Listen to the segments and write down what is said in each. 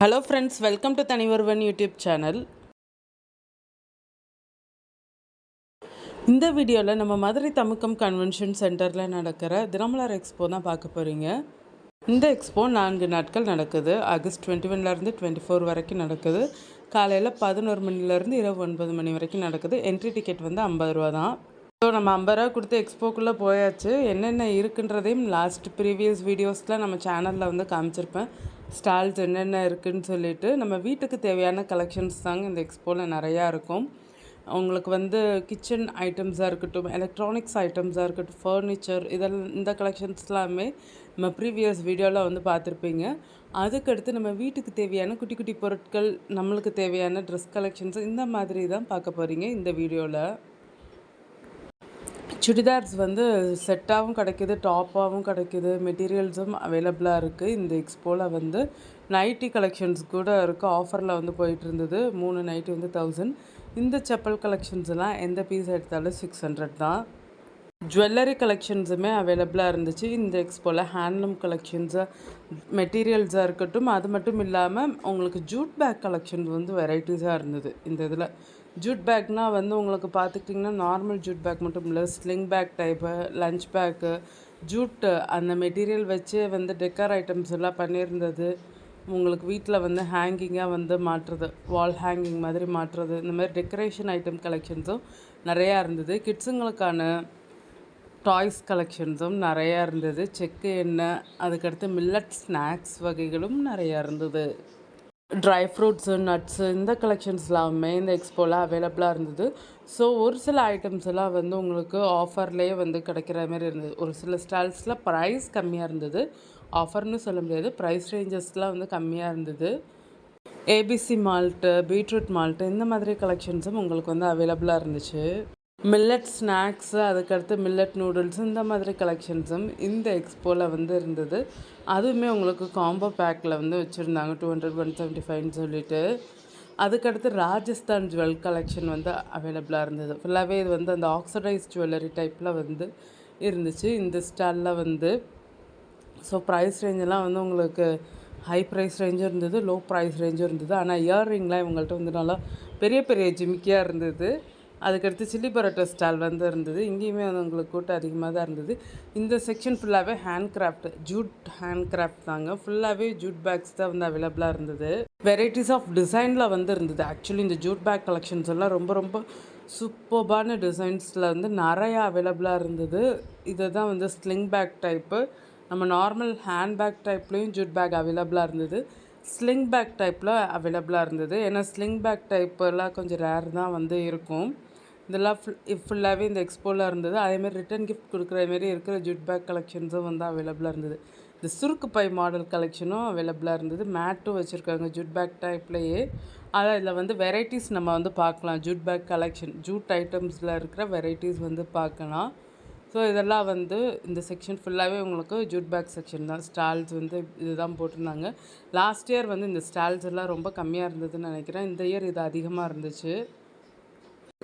Hello friends, welcome to தனி ஒருவன் YouTube channel. இந்த வீடியோவில் நம்ம மதுரை தமுக்கம் கன்வென்ஷன் சென்டரில் நடக்கிற தினமலர் எக்ஸ்போ தான் பார்க்க போகிறீங்க. இந்த எக்ஸ்போ 4 நாட்கள் நடக்குது. ஆகஸ்ட் 21லேருந்து 24 வரைக்கும் நடக்குது. காலையில் 11 மணிலேருந்து இரவு 9 மணி வரைக்கும் நடக்குது. என்ட்ரி டிக்கெட் வந்து 50 ரூபா தான். ஸோ நம்ம 50 ரூபா கொடுத்து எக்ஸ்போக்குள்ளே போயாச்சு. என்னென்ன இருக்குன்றதையும் ப்ரீவியஸ் வீடியோஸில் நம்ம சேனலில் வந்து காமிச்சிருப்பேன். ஸ்டால்ஸ் என்னென்ன இருக்குதுன்னு சொல்லிட்டு நம்ம வீட்டுக்கு தேவையான கலெக்ஷன்ஸ் தாங்க இந்த எக்ஸ்போவில் நிறையா இருக்கும். உங்களுக்கு வந்து கிச்சன் ஐட்டம்ஸாக இருக்கட்டும், எலக்ட்ரானிக்ஸ் ஐட்டம்ஸாக இருக்கட்டும், ஃபர்னிச்சர், இந்த கலெக்ஷன்ஸ் எல்லாமே நம்ம ப்ரீவியஸ் வீடியோவில் வந்து பார்த்துருப்பீங்க. அதுக்கடுத்து நம்ம வீட்டுக்கு தேவையான குட்டி குட்டி பொருட்கள், நம்மளுக்கு தேவையான ட்ரெஸ் கலெக்ஷன்ஸ், இந்த மாதிரி தான் பார்க்க போகிறீங்க இந்த வீடியோவில். சுடிதார்ஸ் வந்து செட்டாகவும் கிடைக்கிது, டாப்பாகவும் கிடைக்கிது, மெட்டீரியல்ஸும் அவைலபிளாக இருக்குது. இந்த எக்ஸ்போவில் வந்து நைட்டி கலெக்ஷன்ஸ் கூட இருக்குது. ஆஃபரில் வந்து போயிட்டு இருந்தது. 3 நைட்டி வந்து 1000. இந்த செப்பல் கலெக்ஷன்ஸ்லாம் எந்த பீஸ் எடுத்தாலும் 600 தான். ஜுவல்லரி கலெக்ஷன்ஸுமே அவைலபிளாக இருந்துச்சு இந்த எக்ஸ்போவில். ஹேண்ட்லூம் கலெக்ஷன்ஸு, மெட்டீரியல்ஸாக இருக்கட்டும். அது மட்டும் இல்லாமல் உங்களுக்கு ஜூட் பேக் கலெக்ஷன்ஸ் வந்து வெரைட்டிஸாக இருந்தது இந்த இதில். ஜூட் பேக்னால் வந்து உங்களுக்கு பார்த்துக்கிட்டிங்கன்னா நார்மல் ஜூட் பேக் மட்டும் இல்லை, sling bag type, lunch bag, jute அந்த மெட்டீரியல் வச்சு வந்து டெக்கர் ஐட்டம்ஸ் எல்லாம் பண்ணியிருந்தது. உங்களுக்கு வீட்டில் வந்து ஹேங்கிங்காக வந்து மாட்டுறது, வால் ஹேங்கிங் மாதிரி மாட்டுறது, இந்த மாதிரி டெக்கரேஷன் ஐட்டம் கலெக்ஷன்ஸும் நிறையா இருந்தது. கிட்ஸுங்களுக்கான டாய்ஸ் கலெக்ஷன்ஸும் நிறையா இருந்தது. செக்கு எண்ணெய், அதுக்கடுத்து மில்லட் ஸ்நாக்ஸ் வகைகளும் நிறையா இருந்தது. ட்ரை ஃப்ரூட்ஸு, நட்ஸு, இந்த கலெக்ஷன்ஸ் எல்லாமே இந்த எக்ஸ்போவில் அவைலபிளாக இருந்தது. ஸோ ஒரு சில ஐட்டம்ஸ் எல்லாம் வந்து உங்களுக்கு ஆஃபர்லேயே வந்து கிடைக்கிற மாதிரி இருந்தது. ஒரு சில ஸ்டால்ஸில் ப்ரைஸ் கம்மியாக இருந்தது. ஆஃபர்னு சொல்ல முடியாது, ப்ரைஸ் ரேஞ்சஸ்லாம் வந்து கம்மியாக இருந்தது. ஏபிசி மால்ட்டு, பீட்ரூட் மால்ட்டு, இந்த மாதிரி கலெக்ஷன்ஸும் உங்களுக்கு வந்து அவைலபிளாக இருந்துச்சு. மில்லட் ஸ்நாக்ஸு, அதுக்கடுத்து மில்லட் நூடுல்ஸ், இந்த மாதிரி கலெக்ஷன்ஸும் இந்த எக்ஸ்போவில் வந்து இருந்தது. அதுவுமே உங்களுக்கு காம்போ பேக்கில் வந்து வச்சுருந்தாங்க. 200, 175 சொல்லிட்டு. அதுக்கடுத்து ராஜஸ்தான் ஜுவல் கலெக்ஷன் வந்து அவைலபிளாக இருந்தது. ஃபுல்லாகவே இது வந்து அந்த ஆக்சடைஸ் ஜுவல்லரி டைப்பில் வந்து இருந்துச்சு இந்த ஸ்டாலில் வந்து. ஸோ ப்ரைஸ் ரேஞ்செல்லாம் வந்து உங்களுக்கு ஹை ப்ரைஸ் ரேஞ்சும் இருந்தது, லோ ப்ரைஸ் ரேஞ்சும் இருந்தது. ஆனால் இயர்ரிங்லாம் இவங்கள்ட்ட வந்து நல்லா பெரிய பெரிய ஜிமிக்கியாக இருந்தது. அதுக்கடுத்து சில்லி பரோட்டா ஸ்டால் வந்து இருந்தது. இங்கேயுமே வந்து உங்களுக்கு கூட்டம் அதிகமாக தான் இருந்தது. இந்த செக்ஷன் ஃபுல்லாகவே hand craft, jute hand craft தாங்க. ஃபுல்லாகவே ஜூட் பேக்ஸ் தான் வந்து அவைலபிளாக இருந்தது. வெரைட்டிஸ் ஆஃப் டிசைனில் வந்து இருந்தது. ஆக்சுவலி இந்த ஜூட் பேக் கலெக்ஷன்ஸ் எல்லாம் ரொம்ப ரொம்ப சூப்பர்பான டிசைன்ஸில் வந்து நிறையா அவைலபிளாக இருந்தது. இதை தான் வந்து ஸ்லிங் பேக் டைப்பு, நம்ம நார்மல் ஹேண்ட் பேக் டைப்லேயும் ஜூட் பேக் அவைலபிளாக இருந்தது. ஸ்லிங் பேக் டைப்பில் அவைலபிளாக இருந்தது. ஏன்னா ஸ்லிங் பேக் டைப்பெல்லாம் கொஞ்சம் ரேர் தான் வந்து இருக்கும். இதெல்லாம் ஃபுல்லாகவே இந்த எக்ஸ்போவில் இருந்தது. அதேமாதிரி ரிட்டன் கிஃப்ட் கொடுக்குற மாரி இருக்கிற ஜூட் பேக் கலெக்ஷன்ஸும் வந்து அவைலபிளாக இருந்தது. இந்த சுருக்கு பை மாடல் கலெக்ஷனும் அவைலபிளாக இருந்தது. மேட்டும் வச்சுருக்காங்க ஜூட் பேக் டைப்லேயே. அதான் இதில் வந்து வெரைட்டிஸ் நம்ம வந்து பார்க்கலாம். ஜூட் பேக் கலெக்ஷன், ஜூட் ஐட்டம்ஸில் இருக்கிற வெரைட்டிஸ் வந்து பார்க்கலாம். ஸோ இதெல்லாம் வந்து இந்த செக்ஷன் ஃபுல்லாகவே உங்களுக்கு ஜூட் பேக் செக்ஷன் தான். ஸ்டால்ஸ் வந்து இதுதான் போட்டிருந்தாங்க. லாஸ்ட் இயர் வந்து இந்த ஸ்டால்ஸ் எல்லாம் ரொம்ப கம்மியாக இருந்ததுன்னு நினைக்கிறேன். இந்த இயர் இது அதிகமாக இருந்துச்சு.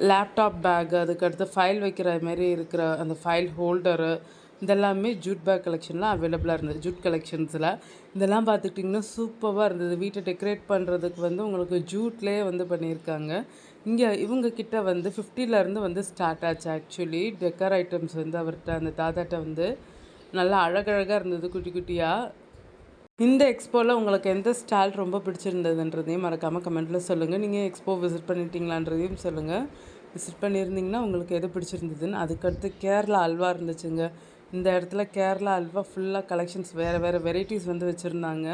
லேப்டாப் பேக், அதுக்கடுத்து ஃபைல் வைக்கிற மாரி இருக்கிற அந்த ஃபைல் ஹோல்டரு, இதெல்லாமே ஜூட் பேக் கலெக்ஷனில் அவைலபிளாக இருந்தது. ஜூட் கலெக்ஷன்ஸில் இதெல்லாம் பார்த்துக்கிட்டிங்கன்னா சூப்பராக இருந்தது. வீட்டை டெக்கரேட் பண்ணுறதுக்கு வந்து உங்களுக்கு ஜூட்லேயே வந்து பண்ணியிருக்காங்க. இங்கே இவங்கக்கிட்ட வந்து 50லேருந்து வந்து ஸ்டார்ட் ஆச்சு. ஆக்சுவலி டெக்கர் ஐட்டம்ஸ் வந்து அவர்கிட்ட அந்த தாத்தாட்ட வந்து நல்லா அழகழகாக இருந்தது குட்டி குட்டியாக. இந்த எக்ஸ்போவில் உங்களுக்கு எந்த ஸ்டால் ரொம்ப பிடிச்சிருந்ததுன்றதையும் மறக்காமல் கமெண்ட்டில் சொல்லுங்கள். நீங்கள் எக்ஸ்போ விசிட் பண்ணிட்டீங்களான்றதையும் சொல்லுங்கள். விசிட் பண்ணியிருந்தீங்கன்னா உங்களுக்கு எது பிடிச்சிருந்ததுன்னு. அதுக்கடுத்து கேரளா அல்வா இருந்துச்சுங்க. இந்த இடத்துல கேரளா அல்வா ஃபுல்லாக கலெக்ஷன்ஸ் வேறு வேறு வெரைட்டிஸ் வந்து வச்சுருந்தாங்க.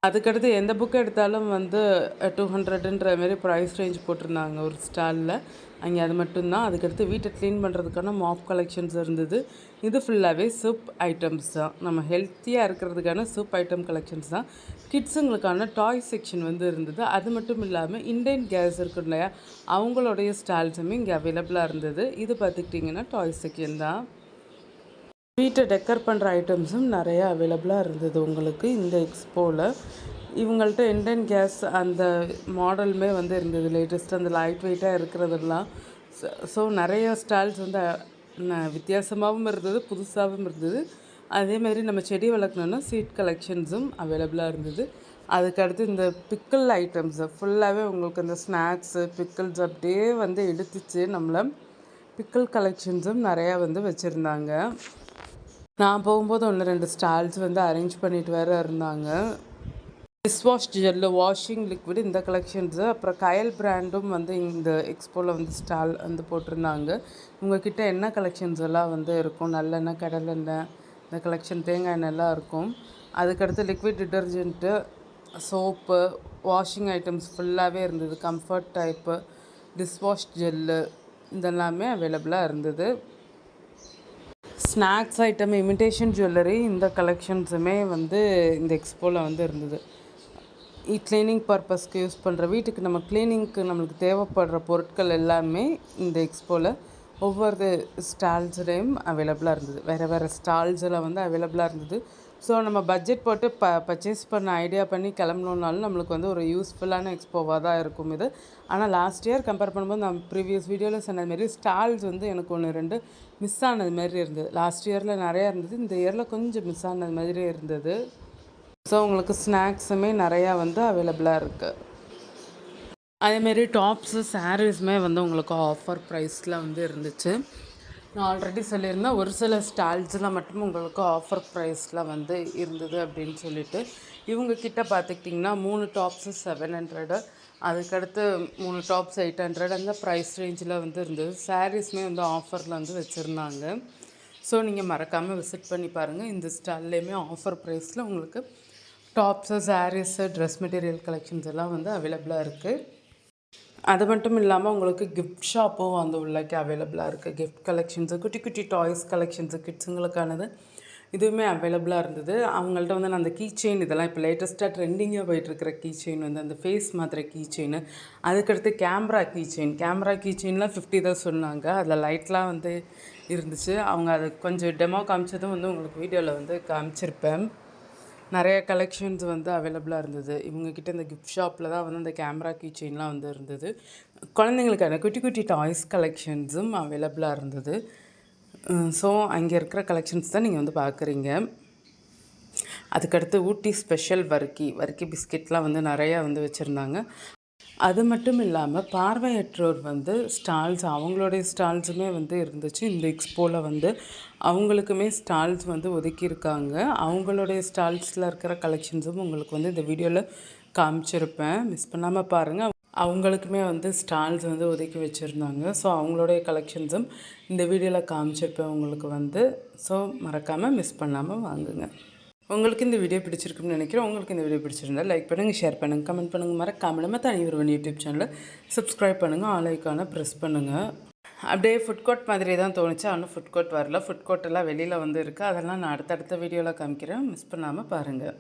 அதுக்கடுத்து எந்த புக்கு எடுத்தாலும் வந்து 200ன்ற மாரி ப்ரைஸ் ரேஞ்ச் போட்டிருந்தாங்க ஒரு ஸ்டாலில். அங்கே அது மட்டும்தான். அதுக்கடுத்து வீட்டை க்ளீன் பண்ணுறதுக்கான மாப் கலெக்ஷன்ஸ் இருந்தது. இது ஃபுல்லாகவே சூப் ஐட்டம்ஸ் தான். நம்ம ஹெல்த்தியாக இருக்கிறதுக்கான சூப் ஐட்டம் கலெக்ஷன்ஸ் தான். கிட்ஸுங்களுக்கான டாய் செக்ஷன் வந்து இருந்தது. அது மட்டும் இல்லாமல் இண்டேன் கேஸ் இருக்கும் இல்லையா, அவங்களுடைய ஸ்டால்ஸுமே இங்கே அவைலபிளாக இருந்தது. இது பார்த்துக்கிட்டிங்கன்னா டாய் செக்ஷன் தான். வீட்டை டெக்கர் பண்ணுற ஐட்டம்ஸும் நிறையா அவைலபிளாக இருந்தது உங்களுக்கு இந்த எக்ஸ்போவில். இவங்கள்ட்ட இண்டேன் கேஸ் அந்த மாடலுமே வந்து இருந்தது. லேட்டஸ்ட்டு அந்த லைட் வெயிட்டாக இருக்கிறதெல்லாம். ஸோ நிறைய ஸ்டால்ஸ் வந்து வித்தியாசமாகவும் இருந்தது, புதுசாகவும் இருந்தது. அதேமாதிரி நம்ம செடி வளர்க்கணுன்னா சீட் கலெக்ஷன்ஸும் அவைலபிளாக இருந்தது. அதுக்கடுத்து இந்த பிக்கிள் ஐட்டம்ஸு ஃபுல்லாகவே உங்களுக்கு இந்த ஸ்நாக்ஸு பிக்கிள்ஸ் அப்படியே வந்து எடுத்துச்சு நம்மளை. பிக்கிள் கலெக்ஷன்ஸும் நிறையா வந்து வச்சுருந்தாங்க. நான் போகும்போது 1-2 ஸ்டால்ஸ் வந்து அரேஞ்ச் பண்ணிட்டு வேறு இருந்தாங்க. டிஷ்வாஷ் ஜெல்லு வாஷிங் லிக்விட் இந்த கலெக்ஷன்ஸு, அப்புறம் கயல் பிராண்டும் வந்து இந்த எக்ஸ்போவில் வந்து ஸ்டால் வந்து போட்டிருந்தாங்க. உங்கள்கிட்ட என்ன கலெக்ஷன்ஸ் எல்லாம் வந்து இருக்கும், நல்லெண்ணெய் கடலெண்ணெய் இந்த கலெக்ஷன் தேங்காய் எண்ணெய்லாம் இருக்கும். அதுக்கடுத்து liquid detergent soap washing items ஃபுல்லாகவே இருந்தது. கம்ஃபர்ட் டைப்பு டிஷ்வாஷ் ஜெல்லு இதெல்லாமே அவைலபிளாக இருந்தது. ஸ்நாக்ஸ் ஐட்டம் இமிட்டேஷன் ஜுவல்லரி இந்த கலெக்ஷன்ஸுமே வந்து இந்த எக்ஸ்போவில் வந்து இருந்தது. க்ளீனிங் பர்பஸ்க்கு யூஸ் பண்ணுற வீட்டுக்கு நம்ம க்ளீனிங்க்கு நம்மளுக்கு தேவைப்படுற பொருட்கள் எல்லாமே இந்த எக்ஸ்போவில் ஒவ்வொரு ஸ்டால்ஸ்லேயும் அவைலபிளாக இருந்தது. வேறு ஸ்டால்ஸில் வந்து அவைலபிளாக இருந்தது. ஸோ நம்ம பட்ஜெட் போட்டு பர்ச்சேஸ் பண்ண ஐடியா பண்ணி கிளம்பணுன்னாலும் நம்மளுக்கு வந்து ஒரு யூஸ்ஃபுல்லான எக்ஸ்போவாக தான் இருக்கும் இது. ஆனால் லாஸ்ட் இயர் கம்பேர் பண்ணும்போது நான் ப்ரீவியஸ் வீடியோவில் சொன்ன மாரி ஸ்டால்ஸ் வந்து எனக்கு 1-2 மிஸ் ஆனது மாதிரி இருந்தது. லாஸ்ட் இயரில் நிறையா இருந்தது, இந்த இயரில் கொஞ்சம் மிஸ் ஆனது மாதிரி இருந்தது. ஸோ உங்களுக்கு ஸ்நாக்ஸுமே நிறையா வந்து அவைலபிளாக இருக்குது. அதேமாரி டாப்ஸு சாரீஸுமே வந்து உங்களுக்கு ஆஃபர் ப்ரைஸில் வந்து இருந்துச்சு. நான் ஆல்ரெடி சொல்லியிருந்தேன் ஒரு சில ஸ்டால்ஸில் மட்டும் உங்களுக்கு ஆஃபர் ப்ரைஸில் வந்து இருந்தது அப்படின்னு சொல்லிட்டு. இவங்கக்கிட்ட பார்த்துக்கிட்டிங்கன்னா 3 டாப்ஸு 700, அதுக்கடுத்து 3 டாப்ஸ் 800 அந்த ப்ரைஸ் ரேஞ்சில் வந்து இருந்தது. சாரீஸுமே வந்து ஆஃபரில் வந்து வச்சுருந்தாங்க. ஸோ நீங்கள் மறக்காமல் விசிட் பண்ணி பாருங்கள். இந்த ஸ்டால்லையுமே ஆஃபர் ப்ரைஸில் உங்களுக்கு tops saris dress material collections எல்லாம் வந்து அவைலபிளாக இருக்குது. அது மட்டும் இல்லாமல் உங்களுக்கு கிஃப்ட் ஷாப்பும் வந்து உள்ளக்கு அவைலபிளாக இருக்குது. கிஃப்ட் கலெக்ஷன்ஸு குட்டி குட்டி டாய்ஸ் கலெக்ஷன்ஸு கிட்ஸுங்களுக்கானது இதுவுமே அவைலபிளாக இருந்தது. அவங்கள்ட்ட வந்து நான் அந்த கீ செயின் இதெல்லாம் இப்போ லேட்டஸ்ட்டாக ட்ரெண்டிங்காக போயிட்டுருக்கிற கீ செயின் வந்து அந்த ஃபேஸ் மாத்திர கீ செயின், அதுக்கடுத்து கேமரா கீ செயின்லாம் 50 தான் சொன்னாங்க. அதில் லைட்லாம் வந்து இருந்துச்சு. அவங்க அதை கொஞ்சம் டெமோ காமிச்சதும் வந்து உங்களுக்கு வீடியோவில் வந்து காமிச்சிருப்பேன். நிறைய கலெக்ஷன்ஸ் வந்து அவைலபிளாக இருந்தது. இவங்கக்கிட்ட இந்த கிஃப்ட் ஷாப்பில் தான் வந்து அந்த கேமரா கீ செயின்லாம் வந்து இருந்தது. குழந்தைங்களுக்கான குட்டி குட்டி டாய்ஸ் கலெக்ஷன்ஸும் அவைலபிளாக இருந்தது. ஸோ அங்கே இருக்கிற கலெக்ஷன்ஸ் தான் நீங்கள் வந்து பார்க்குறீங்க. அதுக்கடுத்து ஊட்டி ஸ்பெஷல் வர்க்கி பிஸ்கெட்லாம் வந்து நிறையா வந்து வச்சுருந்தாங்க. அது மட்டும் இல்லாமல் பார்வையற்றோர் வந்து ஸ்டால்ஸ் அவங்களுடைய ஸ்டால்ஸுமே வந்து இருந்துச்சு. இந்த எக்ஸ்போவில் வந்து அவங்களுக்குமே ஸ்டால்ஸ் வந்து ஒதுக்கியிருக்காங்க. அவங்களுடைய ஸ்டால்ஸில் இருக்கிற கலெக்ஷன்ஸும் உங்களுக்கு வந்து இந்த வீடியோவில் காமிச்சிருப்பேன், மிஸ் பண்ணாமல் பாருங்கள். அவங்களுக்குமே வந்து ஸ்டால்ஸ் வந்து ஒதுக்கி வச்சுருந்தாங்க. ஸோ அவங்களுடைய கலெக்ஷன்ஸும் இந்த வீடியோவில் காமிச்சிருப்பேன் உங்களுக்கு வந்து. ஸோ மறக்காமல் மிஸ் பண்ணாமல் வாங்குங்க. உங்களுக்கு இந்த வீடியோ பிடிச்சிருக்குன்னு நினைக்கிறேன். உங்களுக்கு இந்த வீடியோ பிடிச்சிருந்தால் லைக் பண்ணுங்கள், ஷேர் பண்ணுங்கள், கமெண்ட் பண்ணுங்கள். மறக்காமல் நம்ம தனி ஒருவன் யூடியூப் சேனலை சப்ஸ்கிரைப் பண்ணுங்கள், ஆல் ஐக்கானை ப்ரெஸ் பண்ணுங்கள். அப்படியே ஃபுட் கோர்ட் மாதிரி தான் தோணுச்சு, ஆனால் ஃபுட் கோர்ட் வரல. ஃபுட் கோர்ட்டெல்லாம் வெளியில் வந்து இருக்குது. அதெல்லாம் நான் அடுத்தடுத்த வீடியோவில் காமிக்கிறேன், மிஸ் பண்ணாமல் பாருங்கள்.